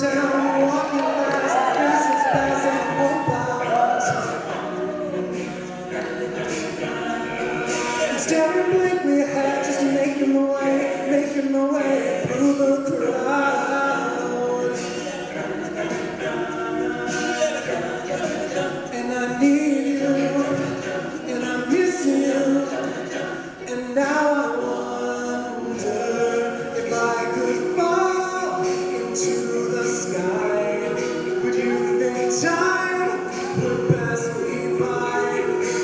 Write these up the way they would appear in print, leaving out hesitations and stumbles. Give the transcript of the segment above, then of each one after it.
downtown, walking fast, faces passing homebound. Staring blankly ahead, just making my way through the crowd. And I need you, and I miss you, and now I wonder if I could fall into the sky. Would you think time would pass me by?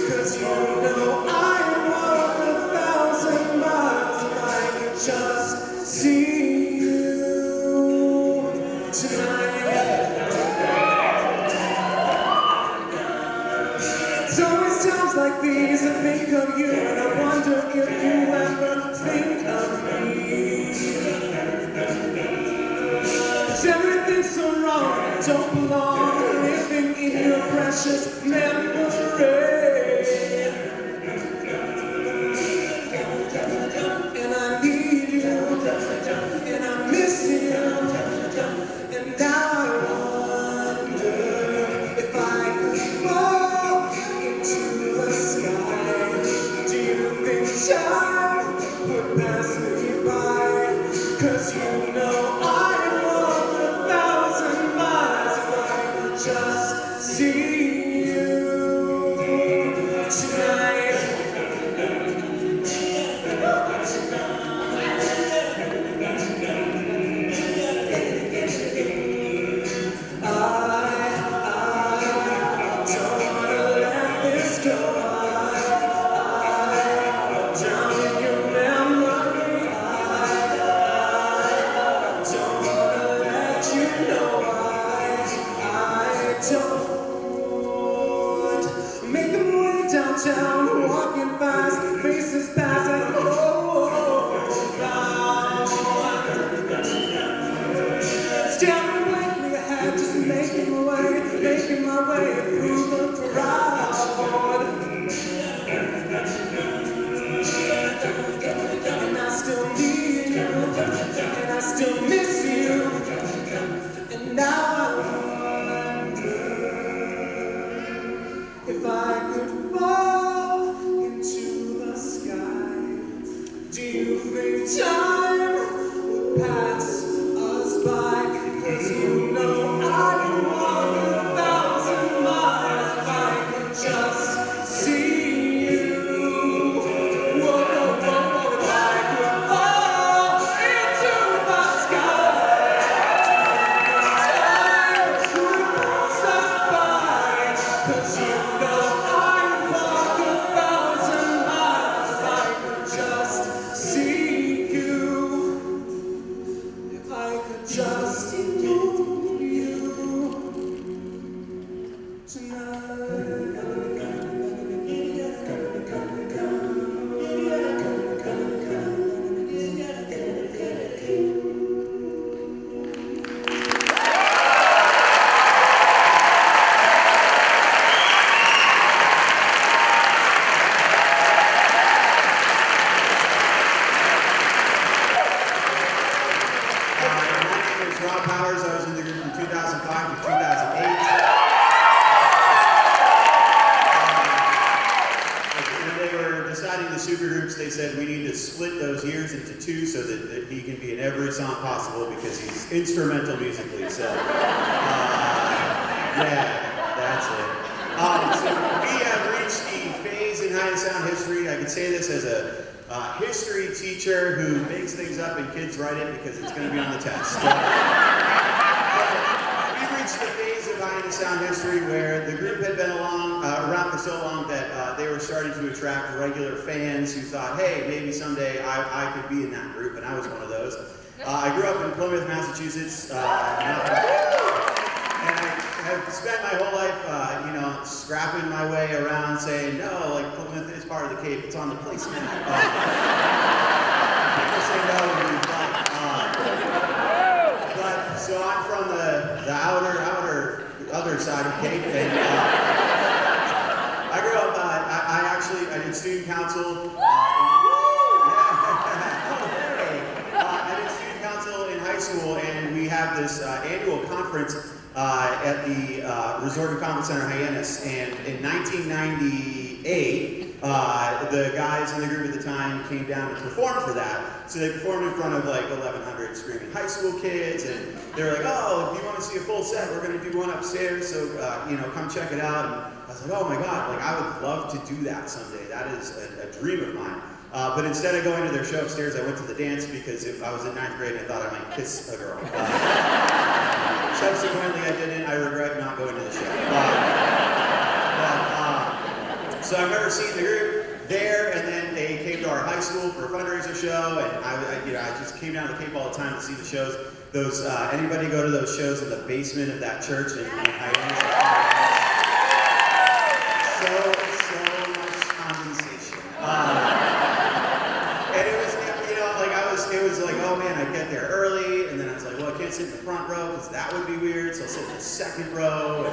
'Cause you know I walk 1,000 miles if I could just see you tonight. It's always times like these I think of you, and I wonder if you ever think of me. 'Cause everything's so wrong, I don't belong, living in your precious memory. And I need you, and I miss you, and now I wonder if I could fall into the sky. Do you think time would pass me by? 'Cause you know I walk 1,000 miles if I could just see you tonight. I don't wanna let this go. Down in your memory, I don't wanna let you know I don't. Making my way downtown, walking fast, faces passing homebound. Staring blankly ahead, just making my way through the crowd. And I still need you, and I still miss you, and now I wonder if I could fall into the sky. Do you think time would pass us by? 'Cause you know I walk 1,000 miles if I could just see you. Whoa, if I could fall into the sky. Time would pass us by. 'Cause you know I walk 1,000 miles if I could just see you. If I could just move you Supergroups, they said we need to split those years into two so that he can be in every song possible because he's instrumental musically. So, yeah, that's it. So we have reached the phase in Hyannis sound history. I can say this as a history teacher who makes things up and kids write it because it's going to be on the test. We've reached the phase of Hyannis sound history where the group had been around for so long that they were starting to attract regular fans who thought, hey, maybe someday I could be in that group, and I was one of those. I grew up in Plymouth, Massachusetts, and I have spent my whole life, scrapping my way around saying, no, like Plymouth is part of the Cape, it's on the placemat. People say no when you fly. But so I'm from the other side of Cape, and I grew up. I did student council. I did student council in high school, and we have this annual conference at the Resort and Conference Center Hyannis, and in 1998, the guys in the group at the time came down to perform for that. So they performed in front of like 1,100 screaming high school kids, and they were like, oh, if you want to see a full set, we're going to do one upstairs, so come check it out. And I was like, oh my God, like I would love to do that someday. That is a dream of mine. But instead of going to their show upstairs, I went to the dance because I was in 9th grade and I thought I might kiss a girl. Subsequently, I didn't. I regret not going to the show. So I remember seeing the group there, and then they came to our high school for a fundraiser show, and I just came down to the Cape all the time to see the shows. Those anybody go to those shows in the basement of that church in Hyannis? So much condensation. And it was, it was like, oh man, I'd get there early, and then I was like, well, I can't sit in the front row because that would be weird, so I'll sit in the second row, and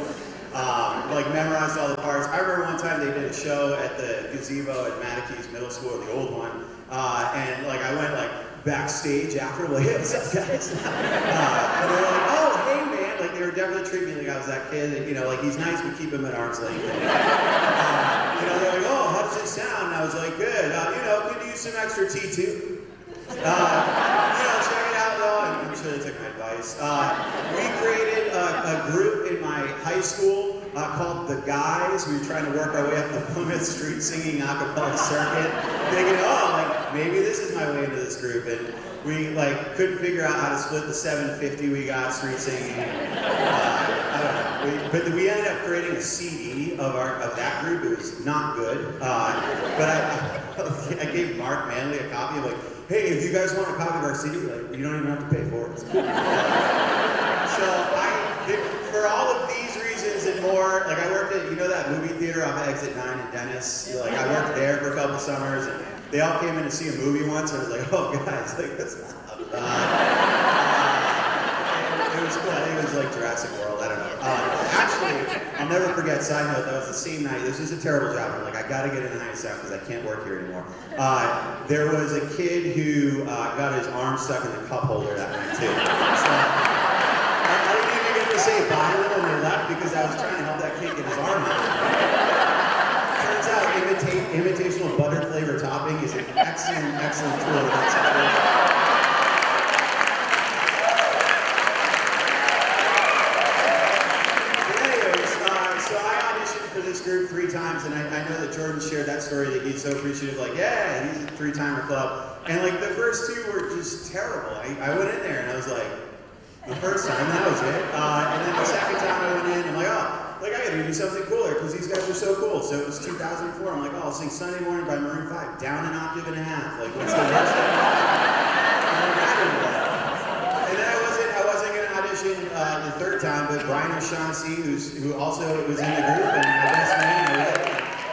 memorized all the parts. I remember one time they did a show at the gazebo at Mattakees Middle School, the old one, and I went backstage after, like, hey, what's up, guys? And they were like, oh, hey, man, they were definitely treating me like I was that kid, and, he's nice, but keep him at arm's length. And, they're like, oh, how does it sound? And I was like, good. Could you use some extra tea too? Check it out though, and I'm sure they took my advice. We created a group in my high school called The Guys. We were trying to work our way up the Plymouth Street singing a cappella circuit, thinking, maybe this is my way into this group. And we couldn't figure out how to split the $7.50 we got street singing. I don't know. But we ended up creating a CD of that group. It was not good. But I gave Mark Manley a copy of hey, if you guys want a copy of our CD, you don't even have to pay for it. So for all of these reasons and more, I worked at, that movie theater off of Exit 9 in Dennis? I worked there for a couple summers, and they all came in to see a movie once, and I was like, oh guys, that's not it was cool. I think it was like Jurassic World, I don't know. Actually, I'll never forget, side note, that was the same night. This was a terrible job. I'm like, I gotta get into Hyannis Sound because I can't work here anymore. There was a kid who got his arm stuck in the cup holder that night too. So I didn't even get to say bye to them when they left because I was trying to help that kid get his arm out. Turns out imitational butter flavor topping is an excellent tool in that situation. This group 3 times, and I know that Jordan shared that story that he's so appreciative, yeah, he's a 3-timer club, and the first 2 were just terrible. I went in there and I was like, the first time, that was it, and then the second time I went in, I'm like, oh, I gotta do something cooler, because these guys are so cool. So it was 2004, I'm like, oh, I'll sing Sunday Morning by Maroon 5, down an octave and a half, what's the worst thing? And then I wasn't gonna audition the 3rd time, but Brian O'Shaughnessy, who also was in the group, and my best man,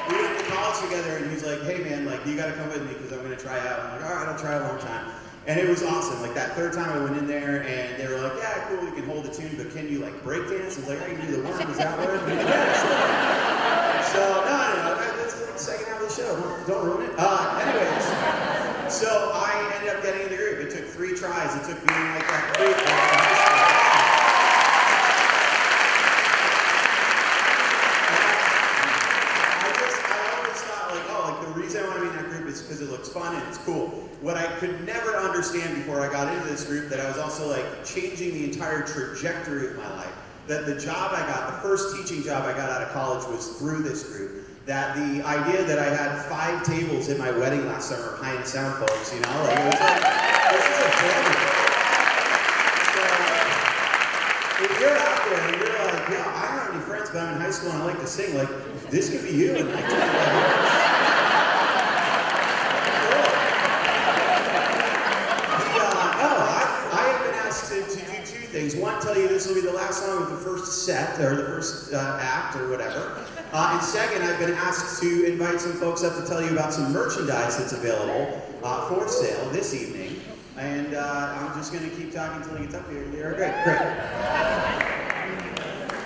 we went to college together, and he's like, hey man, you gotta come with me because I'm gonna try out. I'm like, all right, I'll try one time. And it was awesome. That 3rd time I went in there, and they were like, yeah, cool, you can hold a tune, but can you break dance? I was like, I can do the worm, does that work? And like, yeah, sure. So, no, that's the second half of the show, don't ruin it. Anyways, so I ended up getting in the group. It took 3 tries. It took being that group. Because it looks fun and it's cool. What I could never understand before I got into this group, that I was also changing the entire trajectory of my life. That the job I got, the first teaching job I got out of college was through this group. That the idea that I had 5 tables at my wedding last summer, Hyannis Sound folks, it was this is a family. So if you're out there and you're like, yeah, I don't have any friends, but I'm in high school and I like to sing, this could be you in 25 years. To do 2 things. One, tell you this will be the last song of the first set, or the first act, or whatever. And second, I've been asked to invite some folks up to tell you about some merchandise that's available for sale this evening. And I'm just going to keep talking until he gets up here. You're great.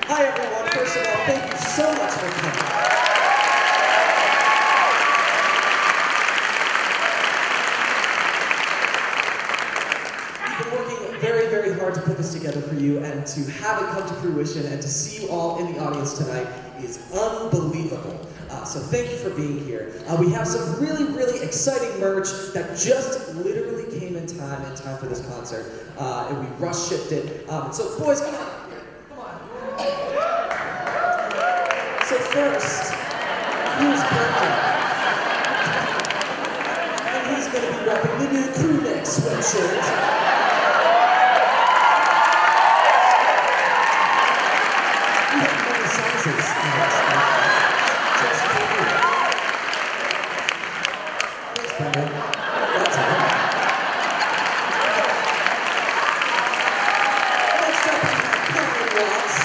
Hi, everyone. First of all, thank you so much for coming. Very hard to put this together. for you, and to have it come to fruition and to see you all in the audience tonight is unbelievable. So thank you for being here. We have some really, really exciting merch that just literally came in time for this concert, and we rush shipped it. So boys, come on. So first, here's Brendan. And he's going to be repping the new crew neck sweatshirt. We have many sizes. Just for you. Thanks, Brendan. That's all. Next up, we have Cameron Watts.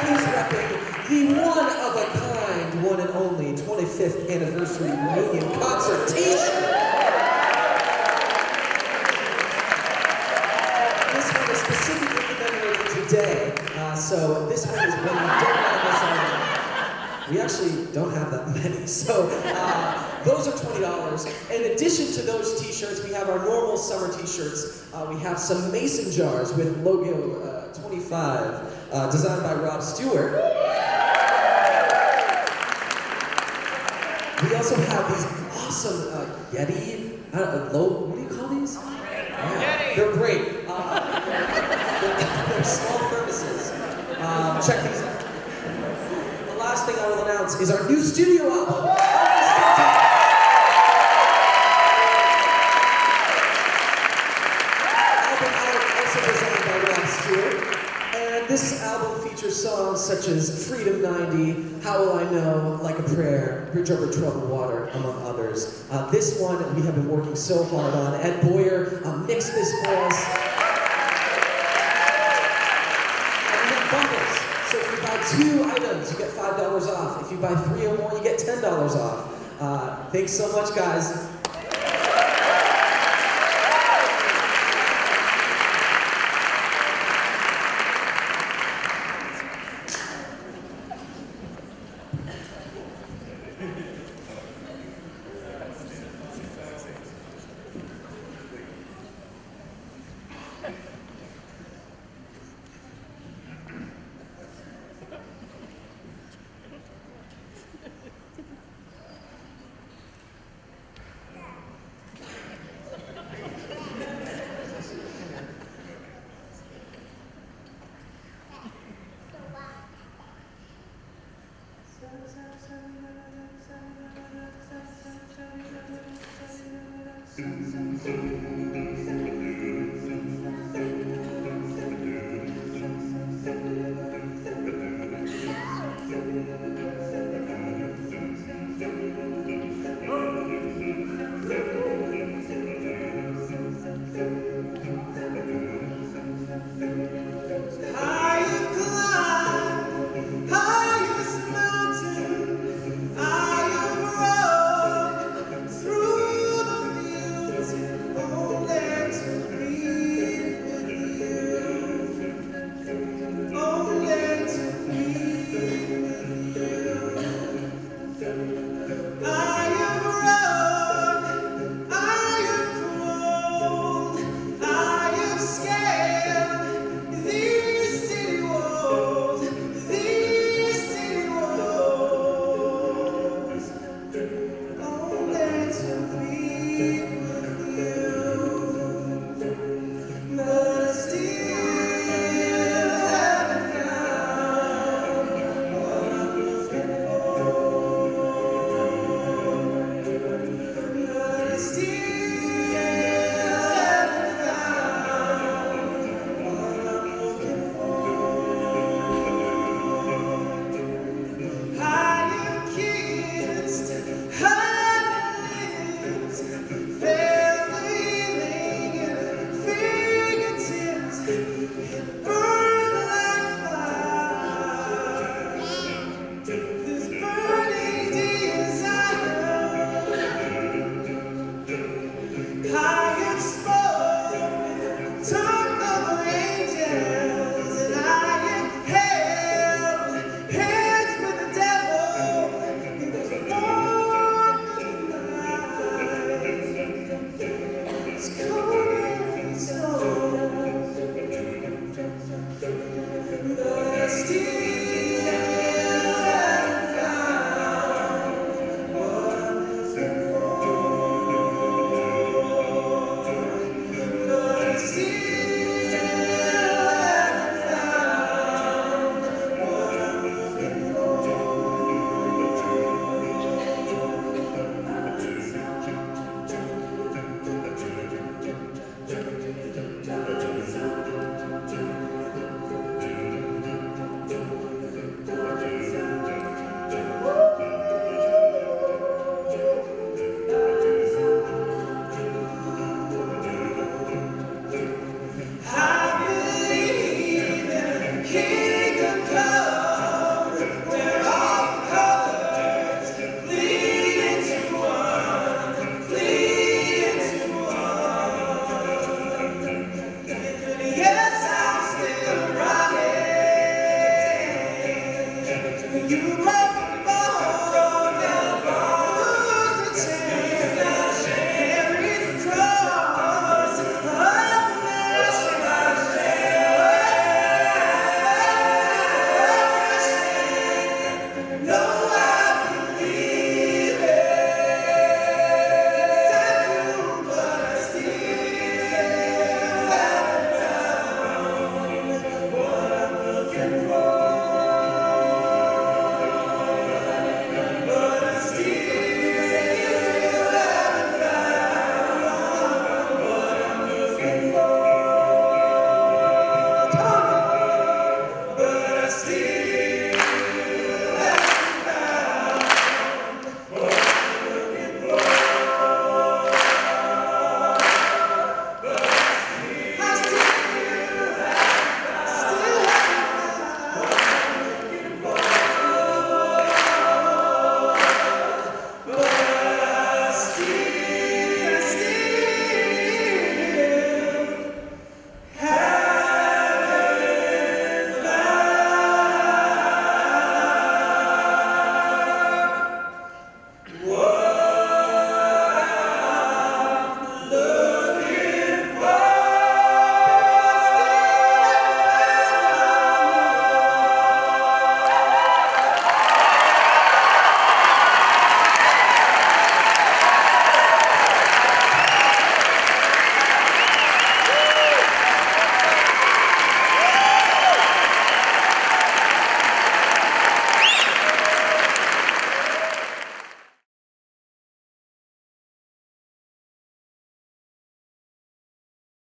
He's repping the one-of-a-kind, one and only 25th anniversary reunion concert t-shirt. This one is specifically commemorated today, so this one is one you don't want to miss out on. We actually don't have that many, so those are $20. In addition to those t-shirts, we have our normal summer t-shirts. We have some mason jars with logo 25. Designed by Rob Stewart. We also have these awesome Yeti, what do you call these? Yeah, they're great. They're small thermoses. Check these out. The last thing I will announce is our new studio album. Album art also designed by Rob Stewart. This album features songs such as Freedom 90, How Will I Know, Like a Prayer, Bridge Over Troubled Water, among others. This one we have been working so hard on. Ed Boyer mixed this for us. And we have bundles. So if you buy 2 items, you get $5 off. If you buy 3 or more, you get $10 off. Thanks so much, guys.